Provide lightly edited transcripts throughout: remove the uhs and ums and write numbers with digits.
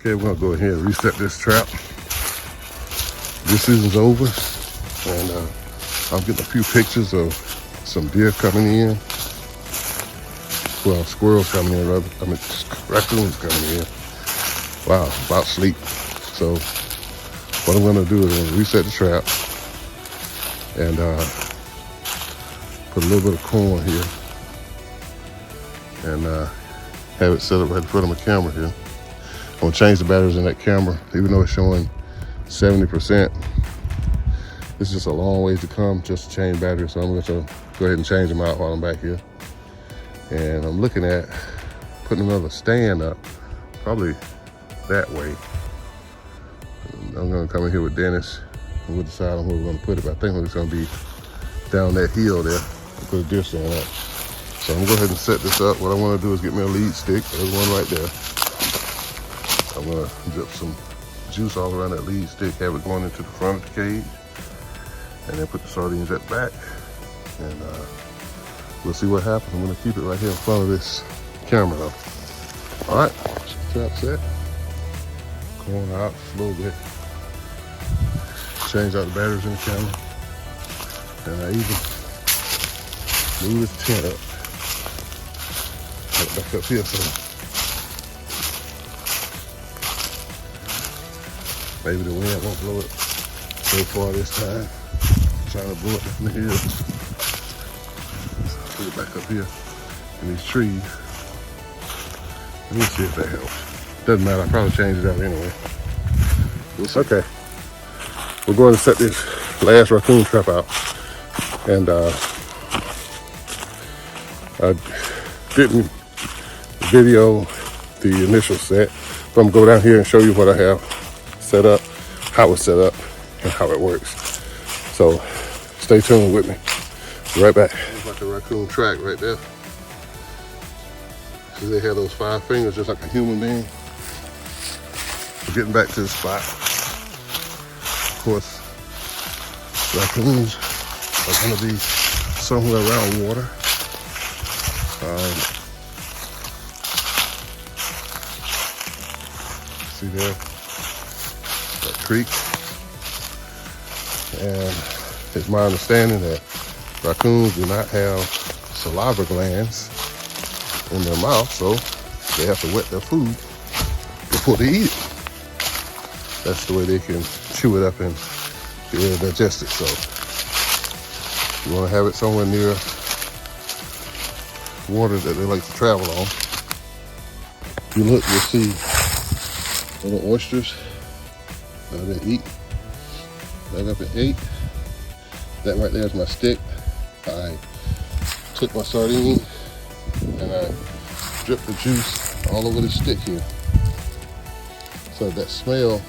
Okay, we're gonna go ahead and reset this trap. This season's over, and I'm getting a few pictures of some deer coming in. Well, squirrels coming in, rather. I mean, raccoons coming in. Wow, about sleep. So what I'm gonna do is I'm gonna reset the trap and put a little bit of corn here and have it set up right in front of my camera here. I'm gonna change the batteries in that camera, even though it's showing 70%. It's just a long ways to come just to change batteries, so I'm gonna go ahead and change them out while I'm back here. And I'm looking at putting another stand up, probably that way. I'm gonna come in here with Dennis and we'll decide on where we're gonna put it, but I think it's gonna be down that hill there and put a deer stand up. So I'm gonna go ahead and set this up. What I wanna do is get me a lead stick. There's one right there. I'm gonna drip some juice all around that lead stick, have it going into the front of the cage, and then put the sardines at the back. And we'll see what happens. I'm gonna keep it right here in front of this camera though. All right, trap set. Going out a little bit. Change out the batteries in the camera. And I even move this tent up. Put it back up here so maybe the wind won't blow it so far this time. I'm trying to blow it from the hill. Put it back up here in these trees. Let me see if that helps. Doesn't matter, I'll probably change it out anyway. Okay, we're going to set this last raccoon trap out. And I didn't video the initial set, but I'm gonna go down here and show you what I have set up, how it's set up, and how it works. So stay tuned with me. Be right back. It's like a raccoon track right there. So they have those 5 fingers just like a human being. We're getting back to the spot. Of course, raccoons are going to be somewhere around water. See there, that creek. And it's my understanding that raccoons do not have saliva glands in their mouth, so they have to wet their food before they eat it. That's the way they can chew it up and be able to digest it. So you want to have it somewhere near water that they like to travel on. If you look, you'll see little oysters they eat. Back up and ate. That right there is my stick. I took my sardine and I dripped the juice all over the stick here. So that smell,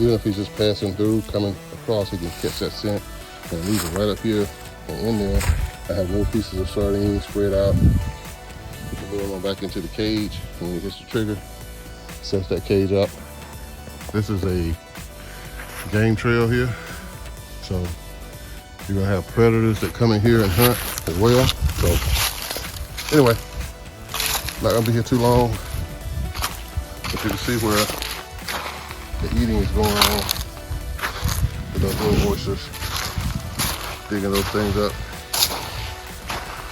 even if he's just passing through, coming across, he can catch that scent and leave it right up here and in there. I have little pieces of sardine spread out. Put them back into the cage. When it hits the trigger, sets that cage up. This is a game trail here. So you're gonna have predators that come in here and hunt as well. So anyway, not gonna be here too long. But you can see where the eating is going on with those little oysters, digging those things up.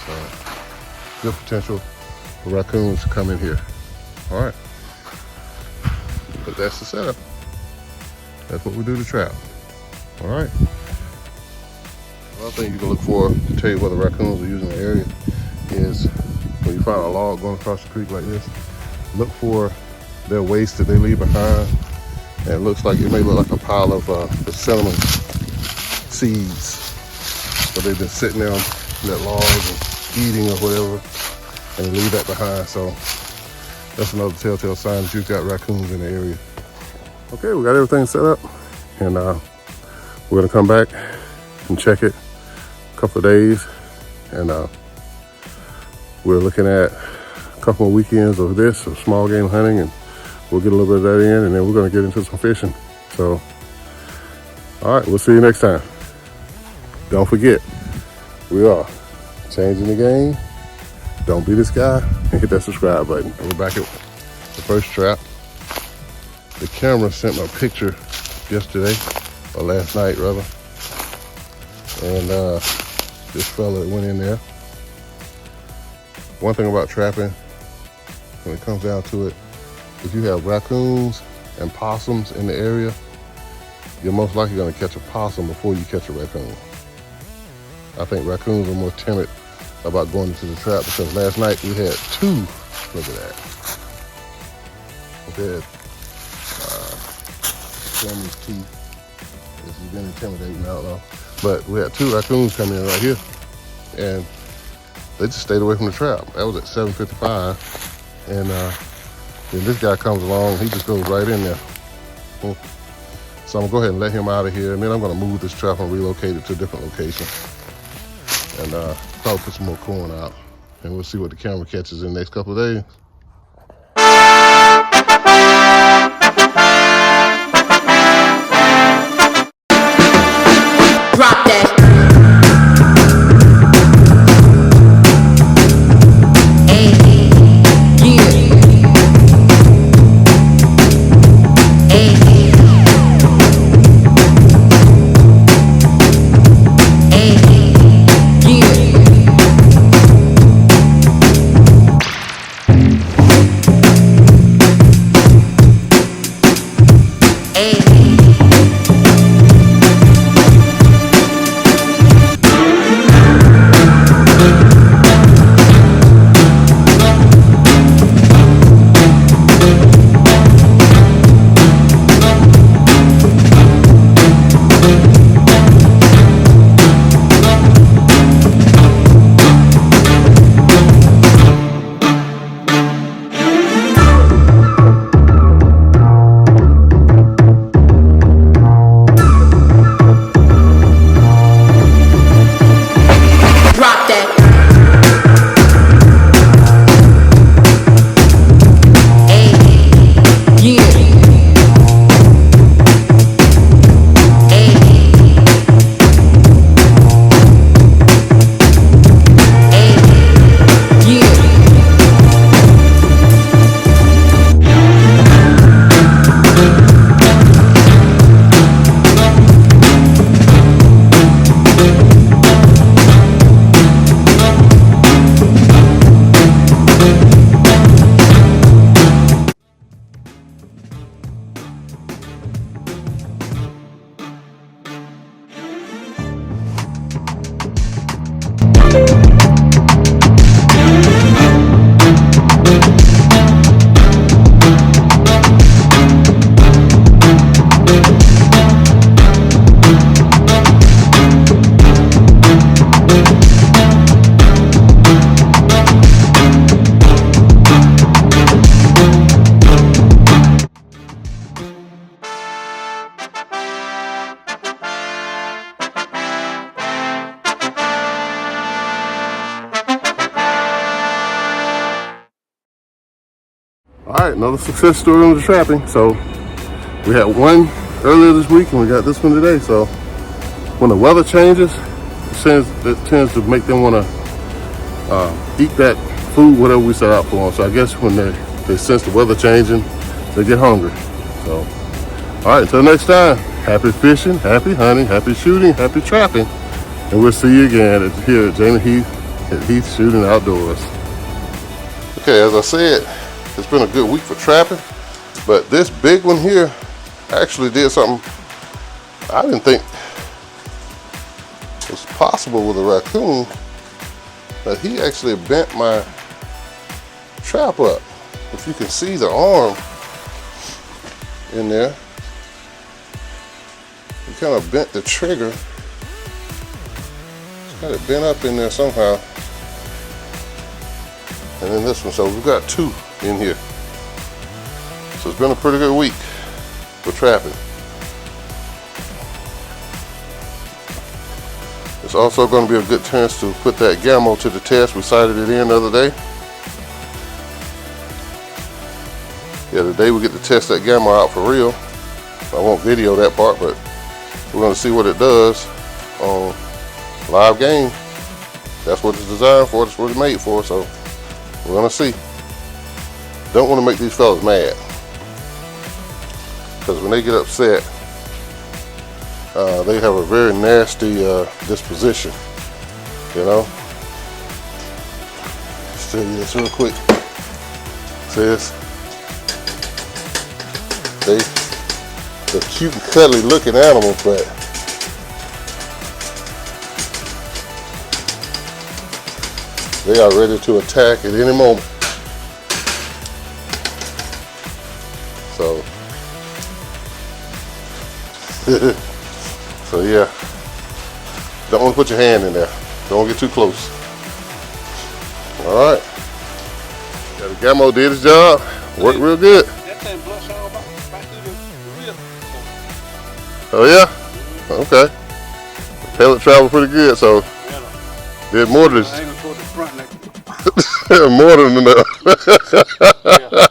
So good potential for raccoons to come in here. All right, but that's the setup. That's what we do to trap. All right. Another thing you can look for to tell you whether raccoons are using the area is when you find a log going across the creek like this, look for their waste that they leave behind. And it looks like, it may look like a pile of the cinnamon seeds. So they've been sitting there on that log and eating or whatever, and they leave that behind. So that's another telltale sign that you've got raccoons in the area. Okay, we got everything set up, and we're gonna come back and check it a couple of days. And we're looking at a couple of weekends of this, of small game hunting, and we'll get a little bit of that in, and then we're gonna get into some fishing. So, all right, we'll see you next time. Don't forget, we are changing the game. Don't be this guy, and hit that subscribe button. And we're back at the first trap. The camera sent my picture yesterday, or last night rather. And this fella went in there. One thing about trapping, when it comes down to it, if you have raccoons and possums in the area, you're most likely gonna catch a possum before you catch a raccoon. I think raccoons are more timid about going into the trap because last night we had two. Look at that. We had Sammy's teeth. This has been intimidating, I don't know. But we had two raccoons come in right here, and they just stayed away from the trap. That was at 7:55, and then this guy comes along, he just goes right in there. So I'm gonna go ahead and let him out of here, and then I'm gonna move this trap and relocate it to a different location. And probably put some more corn out, and we'll see what the camera catches in the next couple of days. Drop that. All right, another success story on the trapping. So we had one earlier this week and we got this one today. So when the weather changes, it tends to make them want to eat that food, whatever we set out for them. So I guess when they sense the weather changing, they get hungry. So, all right, until next time, happy fishing, happy hunting, happy shooting, happy trapping. And we'll see you again here at Jamie Heath at Heath Shooting Outdoors. Okay, as I said, it's been a good week for trapping, but this big one here actually did something I didn't think was possible with a raccoon, but he actually bent my trap up. If you can see the arm in there, he kind of bent the trigger. It's kind of bent up in there somehow. And then this one, so we've got two in here. So it's been a pretty good week for trapping. It's also going to be a good chance to put that Gammo to the test. We sighted it in the other day. Yeah, today we get to test that Gammo out for real. I won't video that part, but we're going to see what it does on live game. That's what it's designed for, that's what it's made for, so we're going to see. Don't want to make these fellas mad. because when they get upset, they have a very nasty disposition, you know. Let's tell you this real quick. Says they're cute and cuddly looking animals, but they are ready to attack at any moment. So, so yeah, don't want to put your hand in there. Don't get too close. All right. Yeah, the Gammo did his job. Worked real good. That thing blush all back through the rib. Oh yeah? Okay. The pellet traveled pretty good, so Yeah, did more than I ain't gonna put the front like more than enough. yeah.